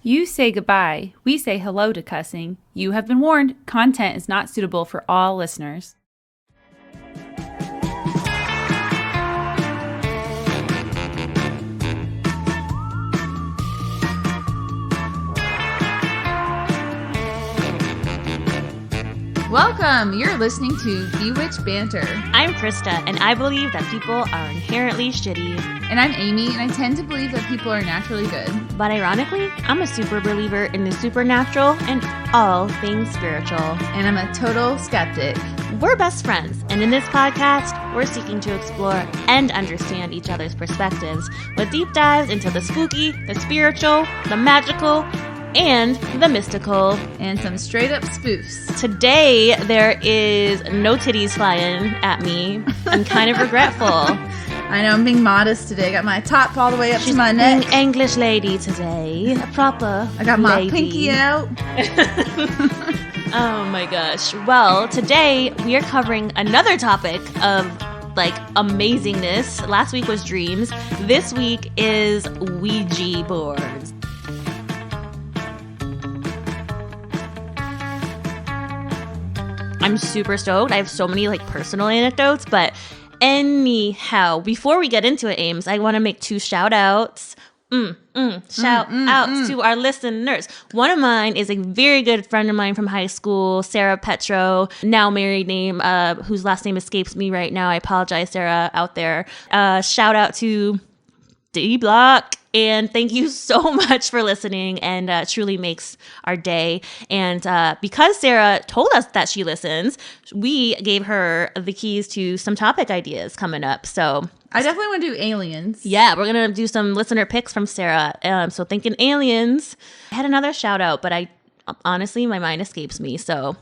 You say goodbye. We say hello to cussing. You have been warned. Content is not suitable for all listeners. Welcome! You're listening to Bewitched Banter. I'm Krista, and I believe that people are inherently shitty. And I'm Amy, and I tend to believe that people are naturally good. But ironically, I'm a super believer in the supernatural and all things spiritual. And I'm a total skeptic. We're best friends, and in this podcast, we're seeking to explore and understand each other's perspectives with deep dives into the spooky, the spiritual, the magical, and the mystical. And some straight up spoofs. Today, there is no titties flying at me. I'm kind of regretful. I know, I'm being modest today. I got my top all the way up She's to my neck. She's English lady today. A proper I got my lady. pinky out. Oh my gosh. Well, today we are covering another topic of amazingness. Last week was dreams. This week is Ouija boards. I'm super stoked. I have so many personal anecdotes, but anyhow, before we get into it, Ames, I want to make two shout outs. Shout outs to our listeners. One of mine is a very good friend of mine from high school, Sarah Petro, now married name, whose last name escapes me right now. I apologize, Sarah, out there. Shout out to D Block. And thank you so much for listening, and truly makes our day. And because Sarah told us that she listens, we gave her the keys to some topic ideas coming up. So I definitely want to do aliens. Yeah, we're going to do some listener picks from Sarah. So thinking aliens. I had another shout out, but honestly, my mind escapes me. So,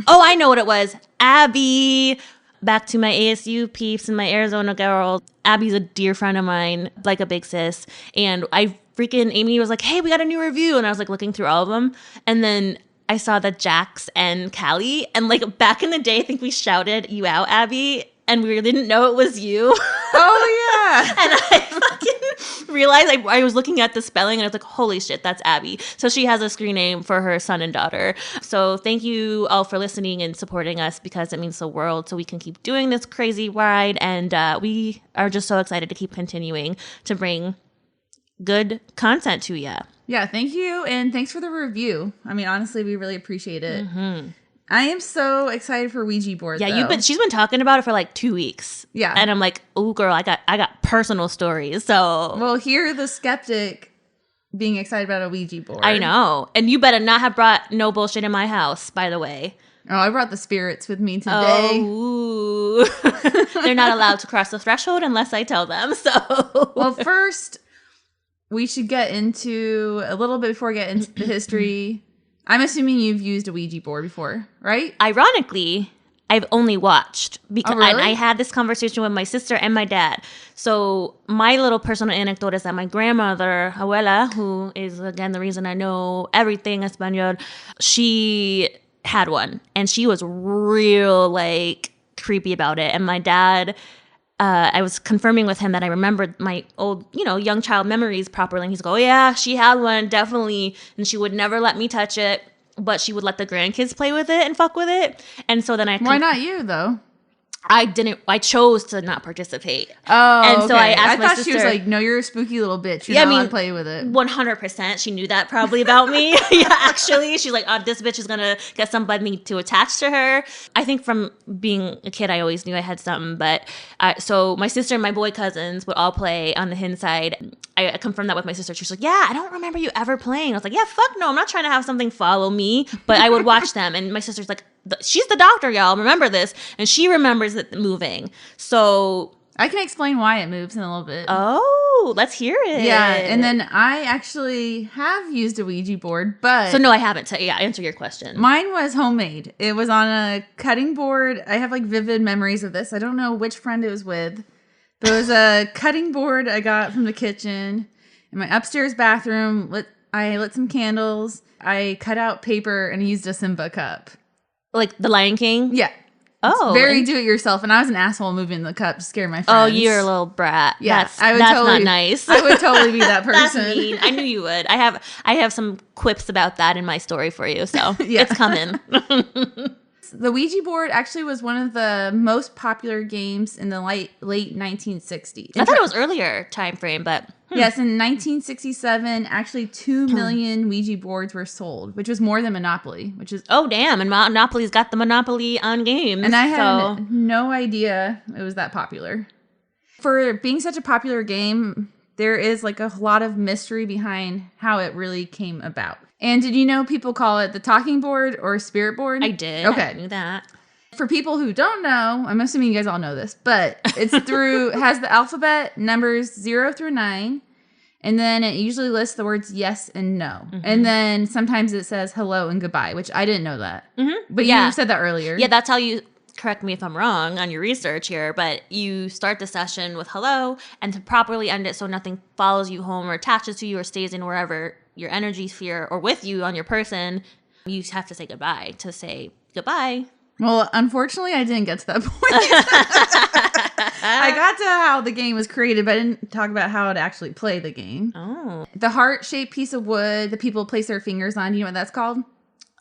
I know what it was. Abby. Back to my ASU peeps and my Arizona girls. Abby's a dear friend of mine, like a big sis. And Amy was like, hey, we got a new review. And I was looking through all of them. And then I saw that Jax and Callie, and back in the day, I think we shouted you out, Abby, and we didn't know it was you. Oh, yeah. And I fucking realized I was looking at the spelling, and I was like, holy shit, that's Abby. So she has a screen name for her son and daughter. So thank you all for listening and supporting us, because it means the world, so we can keep doing this crazy ride. And we are just so excited to keep continuing to bring good content to you. Yeah, thank you. And thanks for the review. I mean, honestly, we really appreciate it. Mm-hmm. I am so excited for Ouija board. Yeah, she's been talking about it for 2 weeks. Yeah. And I'm like, oh girl, I got personal stories. So well, hear the skeptic being excited about a Ouija board. I know. And you better not have brought no bullshit in my house, by the way. Oh, I brought the spirits with me today. Oh, they're not allowed to cross the threshold unless I tell them. So well, first we should get into a little bit before we get into the history. I'm assuming you've used a Ouija board before, right? Ironically, I've only watched, because really? I had this conversation with my sister and my dad. So my little personal anecdote is that my grandmother, Abuela, who is again the reason I know everything Espanol, she had one, and she was real creepy about it. And my dad, I was confirming with him that I remembered my old, young child memories properly. And he's like, oh yeah, she had one, definitely. And she would never let me touch it, but she would let the grandkids play with it and fuck with it. And so then Why not you, though? I chose to not participate. Oh, and so okay. I asked my thought sister, she was like, no, you're a spooky little bitch. You're not allowed to play with it. 100%. She knew that probably about me. Yeah, actually. She's like, oh, this bitch is going to get somebody to attach to her. I think from being a kid, I always knew I had something. But so my sister and my boy cousins would all play on the hin side. I confirmed that with my sister. She was like, yeah, I don't remember you ever playing. I was like, yeah, fuck no. I'm not trying to have something follow me. But I would watch them. And my sister's like, she's the doctor, y'all. Remember this. And she remembers it moving. So I can explain why it moves in a little bit. Oh, let's hear it. Yeah, and then I actually have used a Ouija board, but... So no, I haven't. Answer your question. Mine was homemade. It was on a cutting board. I have vivid memories of this. I don't know which friend it was with. But it was a cutting board I got from the kitchen. In my upstairs bathroom, I lit some candles. I cut out paper and used a Simba cup. Like the Lion King? Yeah. Oh, very do-it-yourself, and I was an asshole moving the cup to scare my friends. Oh, you're a little brat. Yeah, that's totally, not nice. I would totally be that person. That's mean. I knew you would. I have some quips about that in my story for you, so Yeah. it's coming. The Ouija board actually was one of the most popular games in the late 1960s. I thought it was earlier time frame, but Yes, in 1967, actually 2 million Ouija boards were sold, which was more than Monopoly, which is... oh damn! And Monopoly's got the monopoly on games, And I had no idea it was that popular. For being such a popular game, there is like a lot of mystery behind how it really came about. And did you know people call it the talking board or spirit board? I did. Okay. I knew that. For people who don't know, I'm assuming you guys all know this, but it's has the alphabet, numbers 0 through 9, and then it usually lists the words yes and no. Mm-hmm. And then sometimes it says hello and goodbye, which I didn't know that. Mm-hmm. But Yeah. you said that earlier. Yeah, that's how you, correct me if I'm wrong on your research here, but you start the session with hello, and to properly end it so nothing follows you home or attaches to you or stays in wherever your energy sphere or with you on your person, you have to say goodbye to say goodbye. Well, unfortunately, I didn't get to that point. I got to how the game was created, but I didn't talk about how to actually play the game. Oh. The heart-shaped piece of wood that people place their fingers on, do you know what that's called?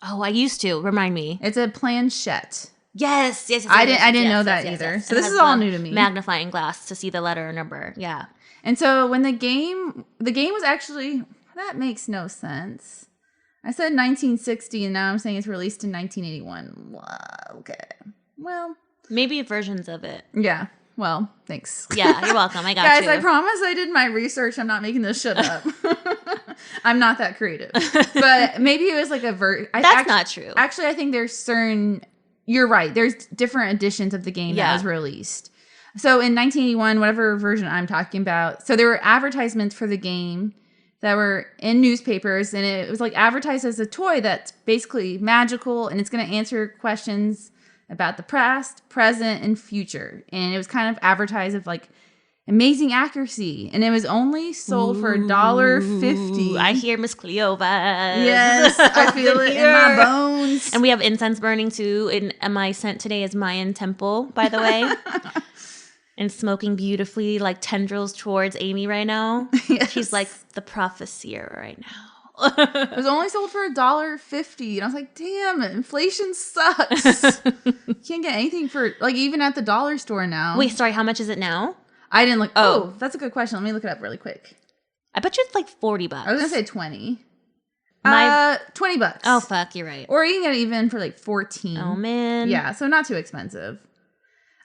Oh, I used to. Remind me. It's a planchette. Yes. I didn't know that either. So this is all new to me. Magnifying glass to see the letter or number. Yeah. And so when the game was actually, that makes no sense. I said 1960 and now I'm saying it's released in 1981. Wow, okay. Well. Maybe versions of it. Yeah. Well, thanks. Yeah, you're welcome. I got Guys, you. I promise I did my research. I'm not making this shit up. I'm not that creative. But maybe it was like a That's not true. Actually, I think there's certain, you're right. There's different editions of the game that was released. So in 1981, whatever version I'm talking about, so there were advertisements for the game that were in newspapers, and it was like advertised as a toy that's basically magical, and it's going to answer questions about the past, present, and future. And it was kind of advertised of like amazing accuracy, and it was only sold for $1.50. I hear Miss Cleo vibes. Yes, I feel it in my bones. And we have incense burning too. And my scent today is Mayan Temple, by the way. And smoking beautifully like tendrils towards Amy right now. Yes. She's like the prophesier right now. It was only sold for $1.50, and I was like, "Damn, inflation sucks." You can't get anything for like even at the dollar store now. Wait, sorry, how much is it now? I didn't look. Oh, that's a good question. Let me look it up really quick. I bet you it's like $40. I was gonna say 20. $20. Oh fuck, you're right. Or you can get it even for like 14. Oh man. Yeah, so not too expensive.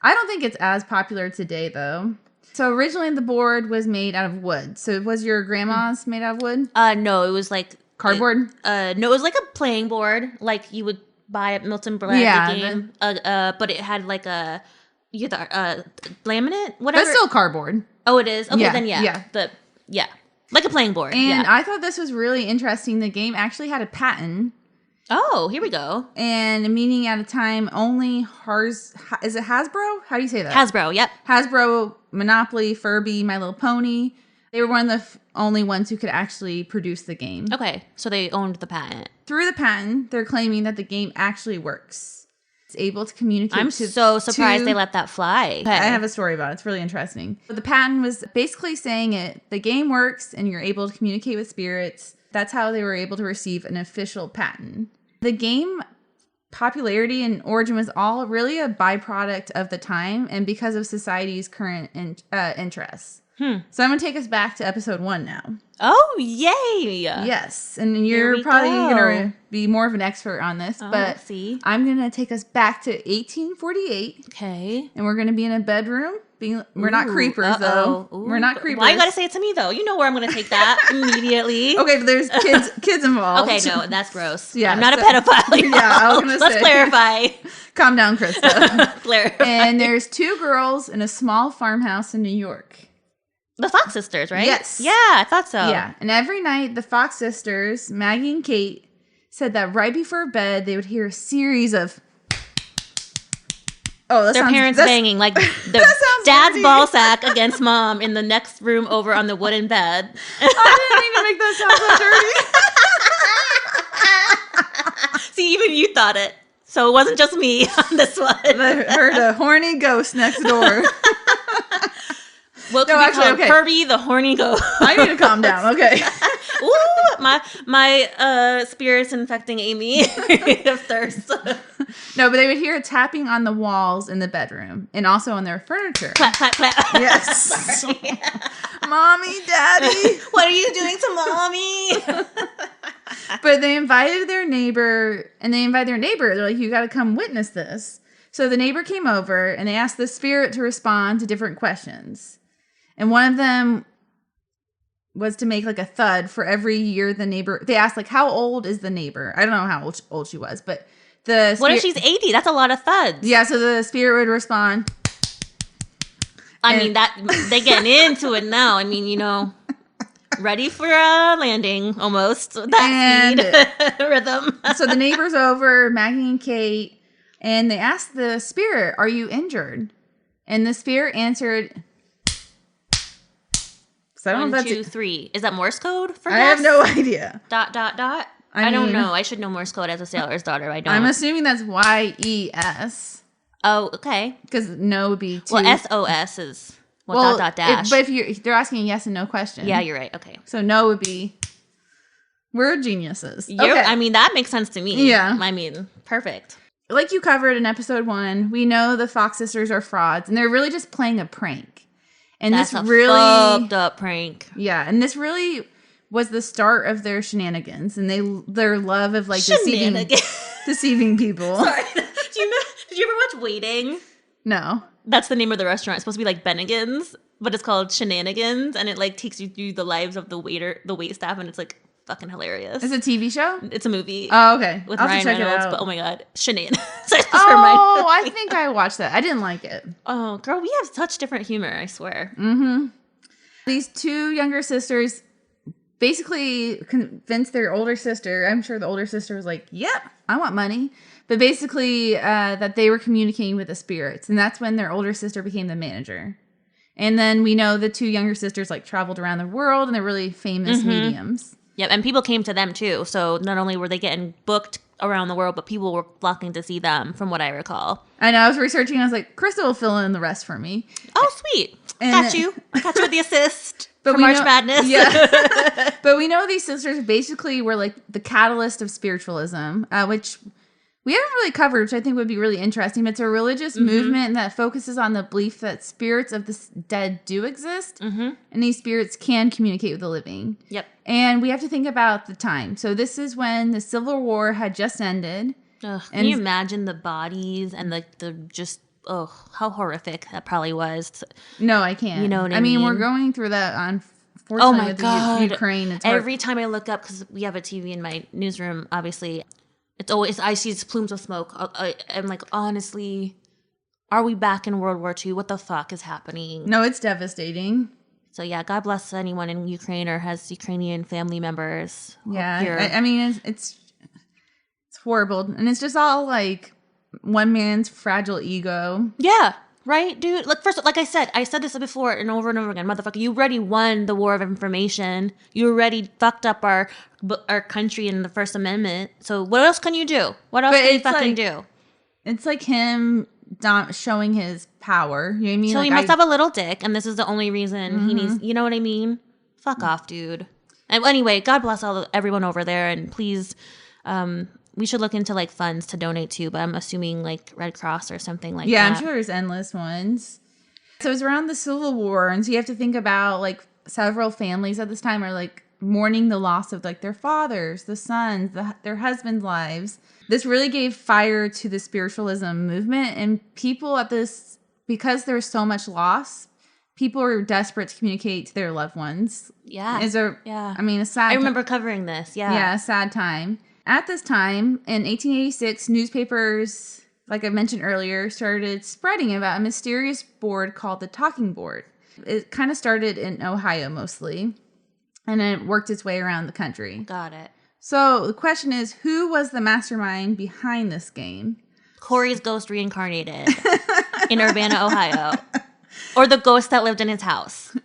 I don't think it's as popular today though. So originally the board was made out of wood. So was your grandma's made out of wood? No, it was like Cardboard? No, it was like a playing board, like you would buy at Milton Bradley game. But it had like a laminate, whatever. That's still cardboard. Oh, it is. Okay, Yeah, then yeah. like a playing board. And yeah. I thought this was really interesting. The game actually had a patent. Oh, here we go. And meaning at a time only is it Hasbro? How do you say that? Hasbro, yep. Hasbro, Monopoly, Furby, My Little Pony. They were one of the only ones who could actually produce the game. Okay, so they owned the patent. Through the patent, they're claiming that the game actually works. It's able to communicate. I'm so surprised they let that fly. Okay. I have a story about it. It's really interesting. But the patent was basically saying the game works and you're able to communicate with spirits. That's how they were able to receive an official patent. The game popularity and origin was all really a byproduct of the time and because of society's current interests. So I'm going to take us back to episode 1 now. Oh, yay! Yes, and you're probably going to be more of an expert on this, but see. I'm going to take us back to 1848. Okay. And we're going to be in a bedroom. We're not creepers, though. Ooh. We're not creepers. Why you got to say it to me, though? You know where I'm going to take that immediately. Okay, but there's kids involved. Okay, no, that's gross. Yeah, I'm not a pedophile. Yeah, I was going to say. Let's clarify. Calm down, Krista. Clarify. And there's 2 girls in a small farmhouse in New York. The Fox sisters, right? Yes. Yeah, I thought so. Yeah, and every night the Fox sisters, Maggie and Kate, said that right before bed they would hear a series of their parents banging, like the dad's dirty. ball sack against mom in the next room over on the wooden bed. I didn't mean to make that sound so dirty. See, even you thought it. So it wasn't just me on this one. I heard a horny ghost next door. Well, No, actually, okay. Kirby the horny ghost. I need to calm down. Okay. Ooh, my spirit's infecting Amy of thirst. No, but they would hear a tapping on the walls in the bedroom and also on their furniture. Clap, clap, clap. Yes. Sorry. Mommy, daddy. What are you doing to mommy? But they invited their neighbor, and they invited their neighbor. They're like, you got to come witness this. So the neighbor came over, and they asked the spirit to respond to different questions. And one of them was to make like a thud for every year the neighbor. They asked like, how old is the neighbor? I don't know how old she was, but what if she's 80? That's a lot of thuds. Yeah, so the spirit would respond. I mean, that they getting into it now. I mean, you know, ready for a landing almost. That speed rhythm. So the neighbor's over, Maggie and Kate, and they asked the spirit, are you injured? And the spirit answered, so I don't know if 1, 2, 3. Is that Morse code for I have no idea. ... I don't know. I should know Morse code as a sailor's daughter. I don't. I'm assuming that's YES. Oh, okay. Because no would be two. Well, SOS is dash. But if they're asking a yes and no question. Yeah, you're right. Okay. So no would be. We're geniuses. Okay. I mean, that makes sense to me. Yeah. I mean, perfect. Like you covered in episode 1, we know the Fox sisters are frauds, and they're really just playing a prank. And That's this a really fucked up prank. Yeah, and this really was the start of their shenanigans and their love of like deceiving people. Sorry. Did you ever watch Waiting? No. That's the name of the restaurant. It's supposed to be like Bennigan's, but it's called Shenanigans, and it like takes you through the lives of the wait staff, and it's like fucking hilarious. It's a TV show? It's a movie. Oh, okay. With I'll Ryan check Reynolds, it out. but oh my god, Shenanigans. I think I watched that. I didn't like it. Oh, girl, we have such different humor, I swear. Mm-hmm. These two younger sisters basically convinced their older sister. I'm sure the older sister was like, yep, I want money. But basically that they were communicating with the spirits. And that's when their older sister became the manager. And then we know the two younger sisters like traveled around the world and they're really famous mediums. Yep, and people came to them too. So not only were they getting booked around the world, but people were flocking to see them, from what I recall. I know. I was researching. And I was like, Crystal will fill in the rest for me. Oh, sweet. Got you with the assist for March Madness. Yeah. But we know these sisters basically were like the catalyst of spiritualism, which we haven't really covered, which I think would be really interesting. It's a religious movement that focuses on the belief that spirits of the dead do exist, and these spirits can communicate with the living. Yep. And we have to think about the time. So this is when the Civil War had just ended. Can you imagine the bodies and the just, how horrific that probably was. No, I can't. You know what I mean? We're going through that, unfortunately, with the Ukraine. It's every time I look up, because we have a TV in my newsroom, obviously, it's always, I see plumes of smoke. I'm like, honestly, are we back in World War II? What the fuck is happening? No, it's devastating. So yeah, God bless anyone in Ukraine or has Ukrainian family members. Yeah, I mean, it's horrible. And it's just all like one man's fragile ego. Yeah, right, dude? Like, first, like I said this before and over again. Motherfucker, you already won the war of information. You already fucked up our country in the First Amendment. So what else can you do? What else can you fucking do? It's like him showing his power. You know what I mean? So like he must have a little dick, and this is the only reason he needs. You know what I mean? Fuck off, dude. And anyway, God bless everyone over there, and please, we should look into like funds to donate to. But I'm assuming like Red Cross or something like that. Yeah, I'm sure there's endless ones. So it's around the Civil War, and so you have to think about like several families at this time are like mourning the loss of like their fathers, the sons, their husbands' lives. This really gave fire to the spiritualism movement, and people at this, because there's so much loss, people are desperate to communicate to their loved ones. Yeah. I mean, a sad. I remember covering this. Yeah. Yeah, a sad time. At this time, in 1886, newspapers, like I mentioned earlier, started spreading about a mysterious board called the Talking Board. It kind of started in Ohio mostly, and then it worked its way around the country. Got it. So the question is, who was the mastermind behind this game? Corey's ghost reincarnated in Urbana, Ohio. Or the ghost that lived in his house.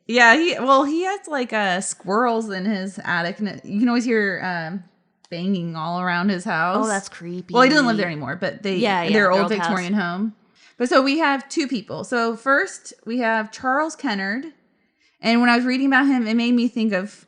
Yeah, he has like squirrels in his attic, and you can always hear banging all around his house. Oh, that's creepy. Well, he doesn't live there anymore, but their old Victorian house. home. But so we have two people. So first we have Charles Kennard. And when I was reading about him, it made me think of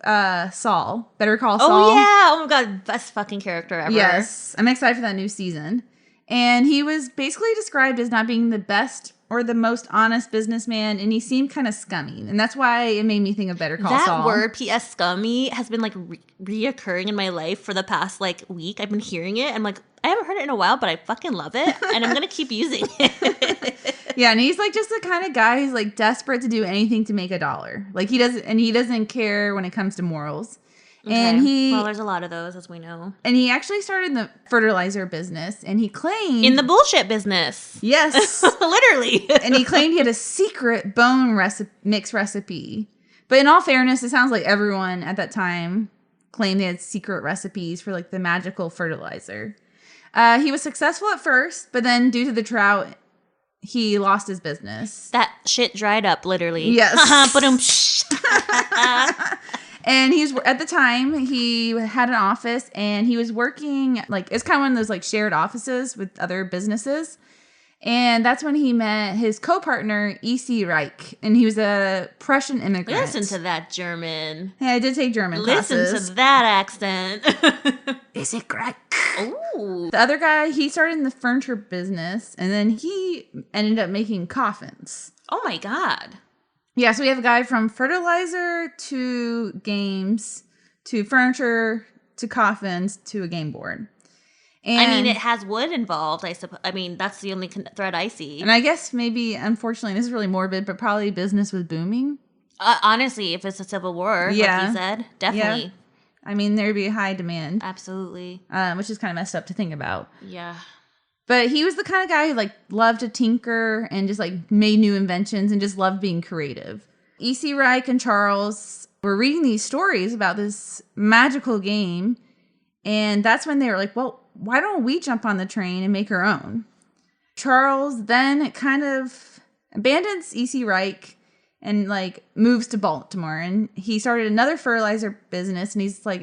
Saul. Better Call Saul. Oh, yeah. Oh, my God. Best fucking character ever. Yes. I'm excited for that new season. And he was basically described as not being the best or the most honest businessman. And he seemed kind of scummy. And that's why it made me think of Better Call Saul. That word, P.S. scummy, has been like reoccurring in my life for the past like week. I've been hearing it. I'm like, I haven't heard it in a while, but I fucking love it. And I'm going to keep using it. Yeah, and he's like just the kind of guy who's like desperate to do anything to make a dollar. Like he doesn't care when it comes to morals. Okay. And there's a lot of those, as we know. And he actually started the fertilizer business, and he claimed in the bullshit business. Yes, literally. And he claimed he had a secret bone mix recipe. But in all fairness, it sounds like everyone at that time claimed they had secret recipes for like the magical fertilizer. He was successful at first, but then due to the drought, he lost his business. That shit dried up, literally. Yes. But And at the time, he had an office, and he was working, like, it's kind of one of those, like, shared offices with other businesses. And that's when he met his co-partner, E.C. Reich, and he was a Prussian immigrant. Listen to that German. Yeah, I did take German classes. Listen to that accent. Is it Reich? Ooh. The other guy, he started in the furniture business, and then he ended up making coffins. Oh, my God. Yeah, so we have a guy from fertilizer to games to furniture to coffins to a game board. And, I mean, it has wood involved, I suppose. I mean, that's the only thread I see. And I guess maybe, unfortunately, this is really morbid, but probably business was booming. Honestly, if it's a civil war, like you said, definitely. Yeah. I mean, there'd be a high demand. Absolutely. Which is kind of messed up to think about. Yeah. But he was the kind of guy who, like, loved to tinker and just, like, made new inventions and just loved being creative. E.C. Reich and Charles were reading these stories about this magical game, and that's when they were like, well, why don't we jump on the train and make our own? Charles then kind of abandons E.C. Reich and, like, moves to Baltimore, and he started another fertilizer business, and he's, like,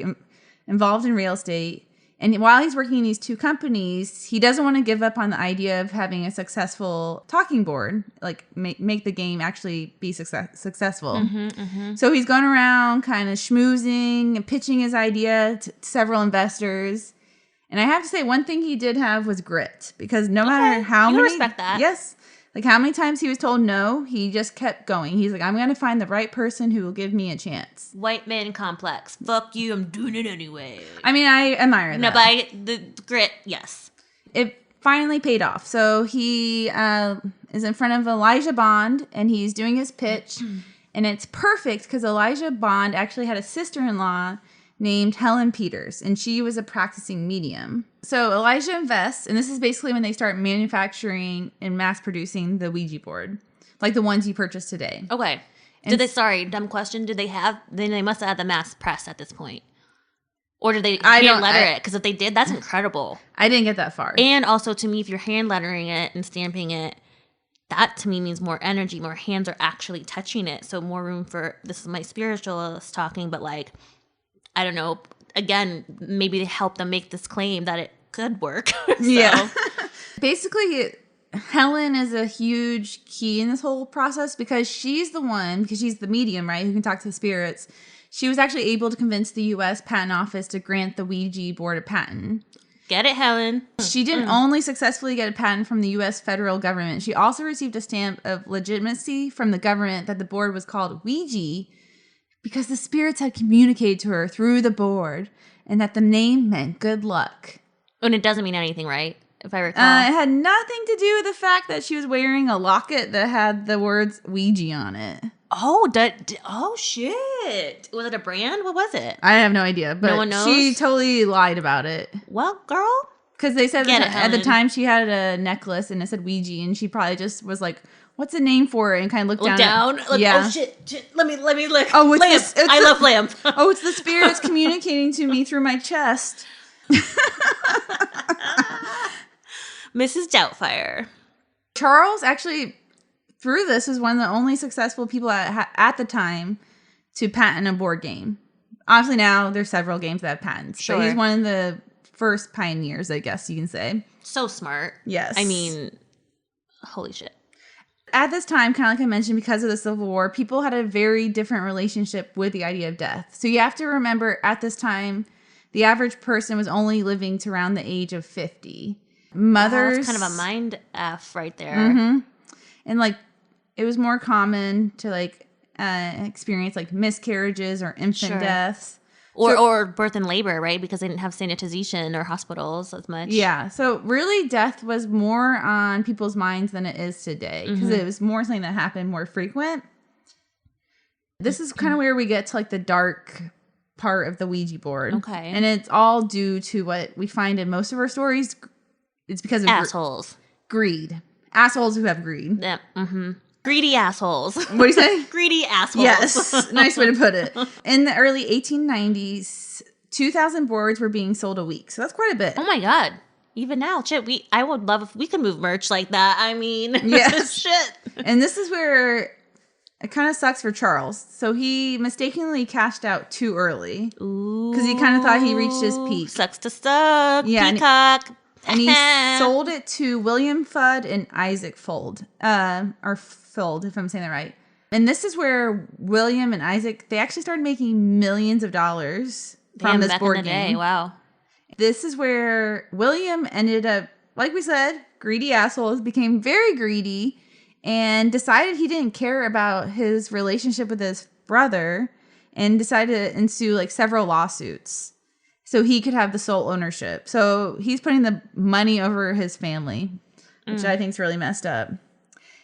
involved in real estate. And while he's working in these two companies, he doesn't want to give up on the idea of having a successful talking board, like make the game actually be successful. Mm-hmm, mm-hmm. So he's going around kind of schmoozing and pitching his idea to several investors. And I have to say, one thing he did have was grit, because no matter how many, respect that. Yes, like how many times he was told no, he just kept going. He's like, I'm going to find the right person who will give me a chance. White man complex. Fuck you, I'm doing it anyway. I mean, I admire that. No, but the grit, yes. It finally paid off. So he is in front of Elijah Bond, and he's doing his pitch. And it's perfect because Elijah Bond actually had a sister-in-law named Helen Peters, and she was a practicing medium. So Elijah invests, and this is basically when they start manufacturing and mass producing the Ouija board, like the ones you purchased today. Okay. Dumb question. They must have had the mass press at this point. Or did they hand letter it? Because if they did, that's incredible. I didn't get that far. And also, to me, if you're hand lettering it and stamping it, that to me means more energy, more hands are actually touching it. So more room for, this is my spiritualist talking, but like, I don't know, again, maybe to help them make this claim that it could work. Yeah. Basically, Helen is a huge key in this whole process because she's the medium, right, who can talk to the spirits. She was actually able to convince the U.S. Patent Office to grant the Ouija board a patent. Get it, Helen. She didn't only successfully get a patent from the U.S. federal government. She also received a stamp of legitimacy from the government that the board was called Ouija because the spirits had communicated to her through the board and that the name meant good luck. And it doesn't mean anything, right? If I recall. It had nothing to do with the fact that she was wearing a locket that had the words Ouija on it. Oh, shit. Was it a brand? What was it? I have no idea, but no one knows? She totally lied about it. Well, girl. Because they said at the time she had a necklace and it said Ouija, and she probably just was like, what's the name for it? And kind of looked down. Oh, shit. Let me look. Oh, lamp. I love lamp. Oh, it's the spirits communicating to me through my chest. Mrs. Doubtfire. Charles actually, through this, is one of the only successful people at the time to patent a board game. Obviously now there's several games that have patents. Sure. But he's one of the first pioneers, I guess you can say. So smart. Yes. I mean, holy shit. At this time, kind of like I mentioned, because of the Civil War, people had a very different relationship with the idea of death. So you have to remember, at this time, the average person was only living to around the age of 50. Mothers... That's kind of a mind F right there. Mm-hmm. And, like, it was more common to, like, experience, like, miscarriages or infant deaths. Or birth and labor, right? Because they didn't have sanitization or hospitals as much. Yeah. So really death was more on people's minds than it is today. Because it was more something that happened more frequent. This is kind of where we get to like the dark part of the Ouija board. Okay. And it's all due to what we find in most of our stories. It's because of assholes. Greed. Assholes who have greed. Yeah. Mm-hmm. Greedy assholes. What do you say? Greedy assholes. Yes. Nice way to put it. In the early 1890s, 2,000 boards were being sold a week. So that's quite a bit. Oh my God. Even now, shit, I would love if we could move merch like that. I mean, yes. Shit. And this is where it kind of sucks for Charles. So he mistakenly cashed out too early. Because he kind of thought he reached his peak. Sucks to suck. Yeah, Peacock. And he sold it to William Fudd and Isaac Fold. Or Fold, if I'm saying that right. And this is where William and Isaac, they actually started making millions of dollars from this board game. Wow. This is where William ended up, like we said, greedy assholes, became very greedy and decided he didn't care about his relationship with his brother and decided to ensue like several lawsuits so he could have the sole ownership. So he's putting the money over his family, which I think is really messed up.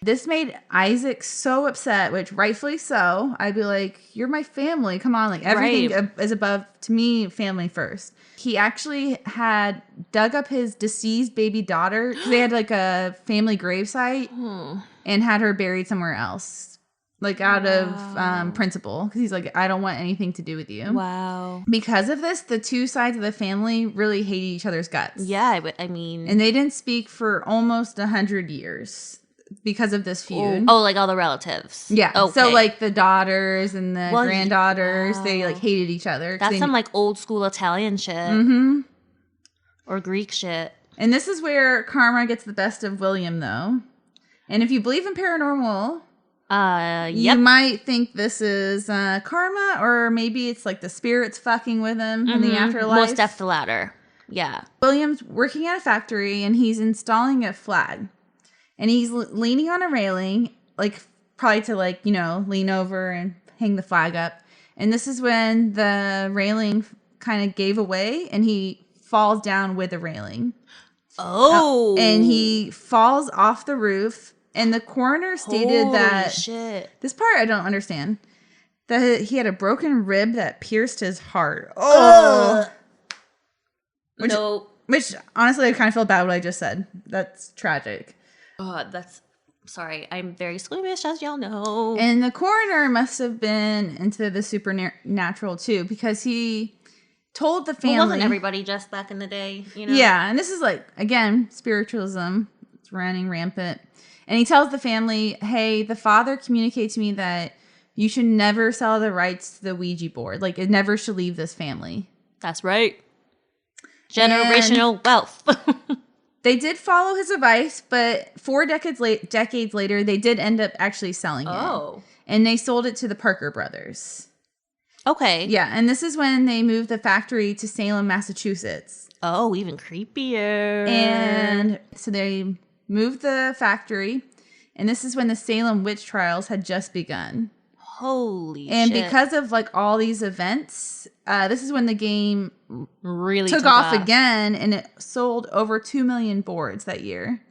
This made Isaac so upset, which rightfully so. I'd be like, you're my family. Come on. Like everything is above, to me, family first. He actually had dug up his deceased baby daughter. They had like a family gravesite and had her buried somewhere else. Like out of principle. Because he's like, I don't want anything to do with you. Wow. Because of this, the two sides of the family really hated each other's guts. Yeah, but I mean. And they didn't speak for almost 100 years. Because of this feud. Oh, like all the relatives. Yeah. Okay. So like the daughters and the granddaughters, they like hated each other. That's some like old school Italian shit. Mm-hmm. Or Greek shit. And this is where karma gets the best of William, though. And if you believe in paranormal, you might think this is karma, or maybe it's like the spirits fucking with him in the afterlife. Most def the latter. Yeah. William's working at a factory and he's installing a flag. And he's leaning on a railing, like probably to like, you know, lean over and hang the flag up. And this is when the railing kind of gave away and he falls down with the railing. Oh. And he falls off the roof. And the coroner stated that... Shit. This part I don't understand. That he had a broken rib that pierced his heart. Oh. Which honestly, I kind of feel bad what I just said. That's tragic. Oh, that's... Sorry, I'm very squeamish, as y'all know. And the coroner must have been into the supernatural, too, because he told the family... Well, wasn't everybody just back in the day, you know? Yeah, and this is like, again, spiritualism. It's running rampant. And he tells the family, hey, the father communicates to me that you should never sell the rights to the Ouija board. Like, it never should leave this family. That's right. Generational wealth. They did follow his advice, but 4 decades later, they did end up actually selling it. And they sold it to the Parker brothers. Okay. Yeah, and this is when they moved the factory to Salem, Massachusetts. Oh, even creepier. And so they moved the factory, and this is when the Salem witch trials had just begun. Holy shit. And because of like all these events, this is when the game really took off again, and it sold over 2 million boards that year.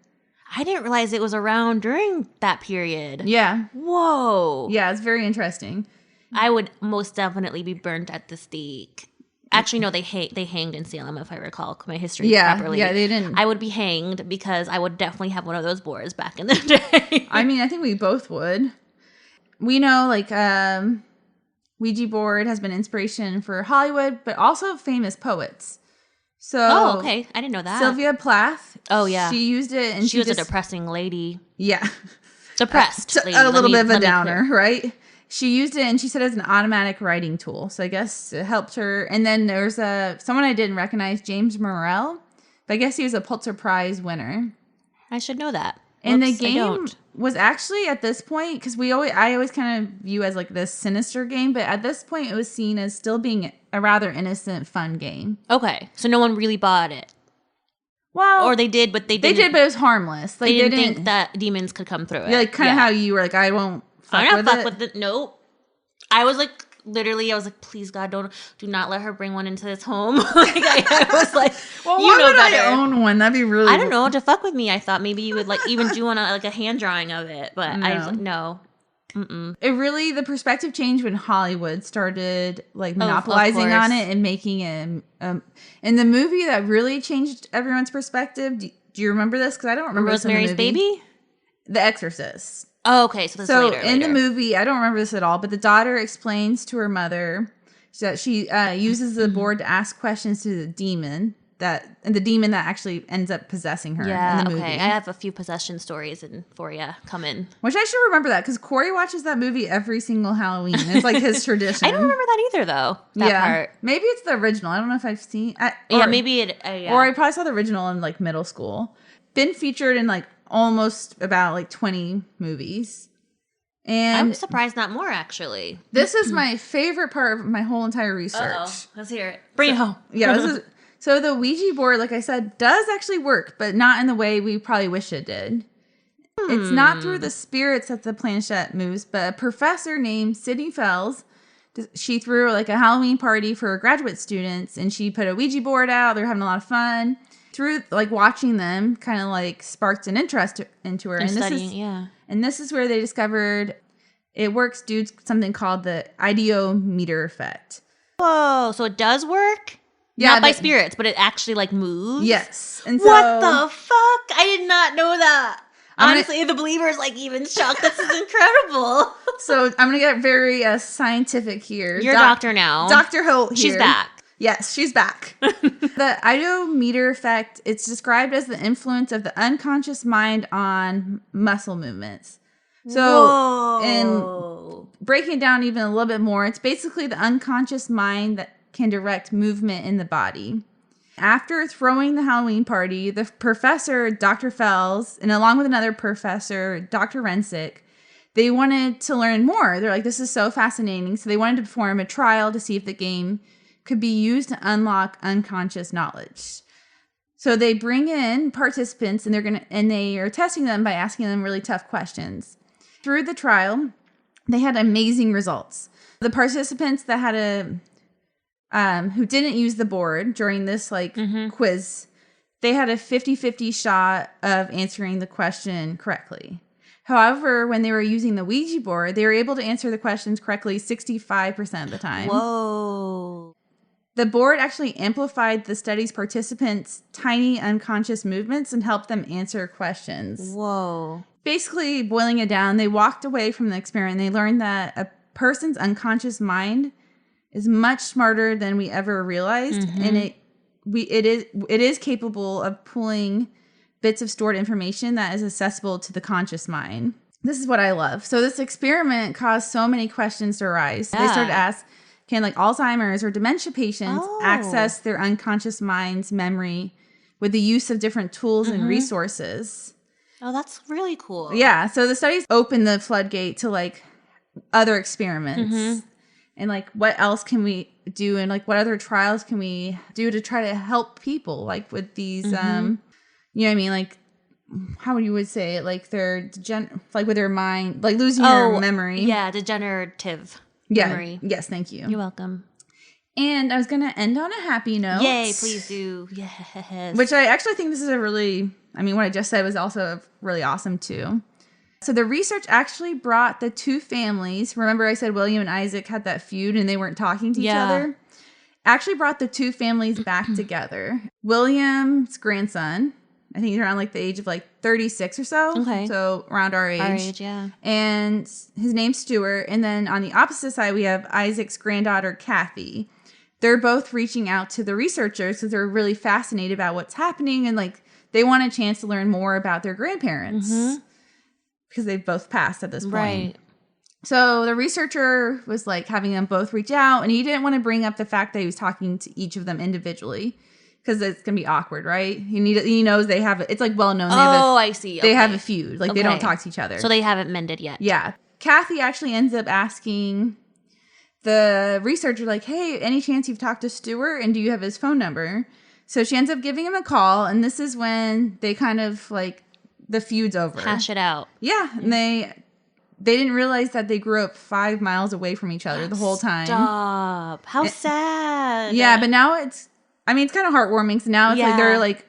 I didn't realize it was around during that period. Yeah. Whoa. Yeah, it's very interesting. I would most definitely be burnt at the stake. Actually, no, they hanged in Salem, if I recall my history properly. Yeah, they didn't. I would be hanged because I would definitely have one of those boards back in the day. I mean, I think we both would. We know, like, Ouija board has been inspiration for Hollywood, but also famous poets. So, okay. I didn't know that. Sylvia Plath. Oh, yeah. She used it, and she was a depressing lady. Yeah. Depressed lady. A little bit of a downer, right? she used it and she said it as an automatic writing tool. So I guess it helped her. And then there's someone I didn't recognize, James Morrell. But I guess he was a Pulitzer Prize winner. I should know that. And Whoops, the game was actually I always kind of view as like this sinister game, but at this point it was seen as still being a rather innocent, fun game. Okay, so no one really bought it. Well, or they did, but they didn't. They did, but it was harmless. Like, they didn't think that demons could come through it. Yeah, like kind of how you were like, I won't fuck with it. Nope. I was like, literally, I was like, please God, do not let her bring one into this home. Like I was like, well, you know better. I own one? That'd be really. I don't know, to fuck with me. I thought maybe you would like even do one like a hand drawing of it, but I was like, no. Mm-mm. It really, the perspective changed when Hollywood started like monopolizing on it and making it. And the movie that really changed everyone's perspective. Do you remember this? Because I don't remember Rosemary's Baby, The Exorcist. Oh, okay. So that's later. In the movie, I don't remember this at all, but the daughter explains to her mother that she uses the board to ask questions to the demon that actually ends up possessing her. Yeah, in the movie. okay. I have a few possession stories for you coming. Which I should remember that because Corey watches that movie every single Halloween. It's like his tradition. I don't remember that either, though. That part. Maybe it's the original. I don't know if I've seen. Maybe it. Yeah. Or I probably saw the original in like middle school. Been featured in like almost about like 20 movies. And I'm surprised not more, actually. This is my favorite part of my whole entire research. Uh-oh. Let's hear it. Bring it home. Yeah, so the Ouija board, like I said, does actually work, but not in the way we probably wish it did. It's not through the spirits that the planchette moves, but a professor named Sydney Fells, she threw like a Halloween party for graduate students, and she put a Ouija board out. They're having a lot of fun. Through like watching them, kind of like sparked an interest into her. And studying, And this is where they discovered it works due to something called the ideometer effect. Whoa, so it does work? Yeah, not by spirits, but it actually like moves? Yes. And so, what the fuck? I did not know that. Honestly, the believer's like even shocked. This is incredible. So I'm going to get very scientific here. You're a doctor now. Dr. Holt here. She's back. Yes, she's back. The ideometer effect, it's described as the influence of the unconscious mind on muscle movements. So in breaking it down even a little bit more, it's basically the unconscious mind that can direct movement in the body. After throwing the Halloween party, the professor, Dr. Fells, and along with another professor, Dr. Rensick, they wanted to learn more. They're like, this is so fascinating. So they wanted to perform a trial to see if the game could be used to unlock unconscious knowledge. So they bring in participants and they are testing them by asking them really tough questions. Through the trial, they had amazing results. The participants that had who didn't use the board during this quiz, they had a 50-50 shot of answering the question correctly. However, when they were using the Ouija board, they were able to answer the questions correctly 65% of the time. Whoa. The board actually amplified the study's participants' tiny unconscious movements and helped them answer questions. Whoa. Basically, boiling it down, they walked away from the experiment. They learned that a person's unconscious mind is much smarter than we ever realized, and it is capable of pulling bits of stored information that is accessible to the conscious mind. This is what I love. So this experiment caused so many questions to arise. Yeah. They started to ask, can like Alzheimer's or dementia patients access their unconscious mind's memory with the use of different tools and resources? Oh, that's really cool. Yeah. So the studies opened the floodgate to like other experiments and like what else can we do and like what other trials can we do to try to help people like with these, you know what I mean? Like how you would say it? Like they're like with their mind, like losing their memory. Yeah. Degenerative. Memory. Yes, thank you. You're welcome. And I was going to end on a happy note. Yay, please do. Yes. Which I actually think this is what I just said was also really awesome too. So the research actually brought the two families. Remember I said William and Isaac had that feud and they weren't talking to each other? Actually brought the two families back together. William's grandson, I think he's around like the age of like 36 or so. Okay. So around our age. Our age, yeah. And his name's Stuart. And then on the opposite side, we have Isaac's granddaughter, Kathy. They're both reaching out to the researchers because they're really fascinated about what's happening. And like they want a chance to learn more about their grandparents because they've both passed at this point. Right. So the researcher was like having them both reach out, and he didn't want to bring up the fact that he was talking to each of them individually because it's gonna be awkward, right? He knows they have it's like well known. I see. They have a feud. Like they don't talk to each other. So they haven't mended yet. Yeah. Kathy actually ends up asking the researcher, like, hey, any chance you've talked to Stuart, and do you have his phone number? So she ends up giving him a call, and this is when they kind of like the feud's over. Hash it out. Yeah, and they didn't realize that they grew up 5 miles away from each other the whole time. Stop. How sad. Yeah, but now it's kind of heartwarming. So now it's like they're like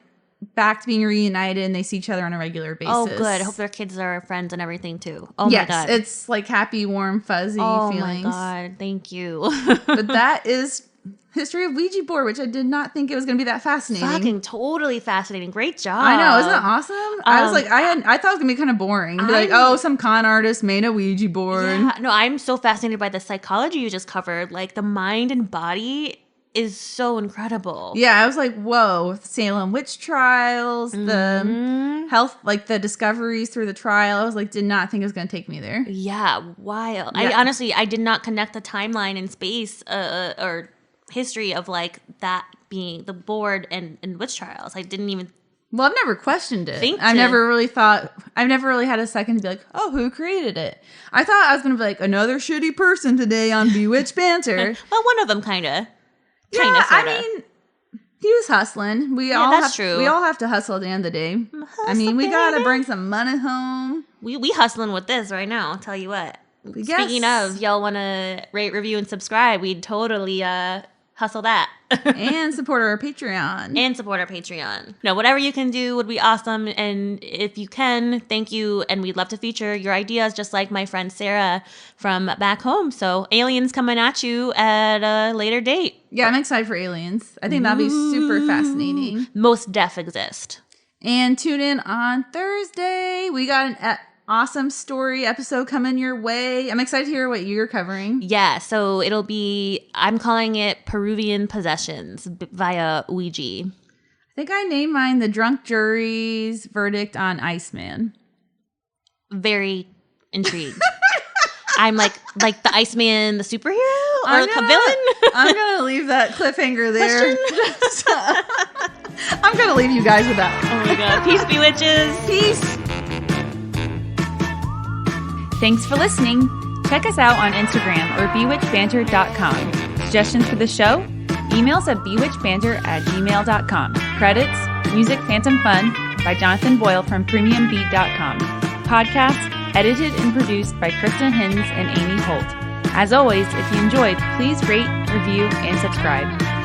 back to being reunited and they see each other on a regular basis. Oh, good. I hope their kids are friends and everything too. Oh, my God. It's like happy, warm, fuzzy feelings. Oh, my God. Thank you. But that is history of Ouija board, which I did not think it was going to be that fascinating. Fucking totally fascinating. Great job. I know. Isn't that awesome? I was like, I thought it was going to be kind of boring. Be like, oh, some con artist made a Ouija board. Yeah. No, I'm so fascinated by the psychology you just covered. Like the mind and body is so incredible. Yeah, I was like, whoa, Salem witch trials, the health, like the discoveries through the trial. I was like, did not think it was going to take me there. Yeah, wild. Yeah. I did not connect the timeline and space or history of like that being the board and witch trials. I didn't even. Well, I've never questioned it. I've never really had a second to be like, oh, who created it? I thought I was going to be like, another shitty person today on Bewitched Banter. Well, one of them kind of. Yeah, I mean, he was hustling. We all have to hustle at the end of the day. I mean, we got to bring some money home. We hustling with this right now, I'll tell you what. Speaking of, y'all want to rate, review, and subscribe, we'd totally hustle that. And support our Patreon. No, whatever you can do would be awesome. And if you can, thank you. And we'd love to feature your ideas, just like my friend Sarah from back home. So aliens coming at you at a later date. Yeah, I'm excited for aliens. I think that'll be super fascinating. Most def exist. And tune in on Thursday. We got an awesome story episode coming your way. I'm excited to hear what you're covering. Yeah, so it'll be, I'm calling it Peruvian Possessions via Ouija. I think I named mine The Drunk Jury's Verdict on Iceman. Very intrigued. I'm like the Iceman, the superhero or the villain. I'm gonna leave that cliffhanger there. I'm gonna leave you guys with that. Oh my God. Peace, bewitches. Peace. Thanks for listening. Check us out on Instagram or bewitchedbanter.com. Suggestions for the show? Email us at bewitchedbanter@gmail.com. Credits, music Phantom Fun by Jonathan Boyle from premiumbeat.com. Podcast edited and produced by Kristen Hinz and Amy Holt. As always, if you enjoyed, please rate, review, and subscribe.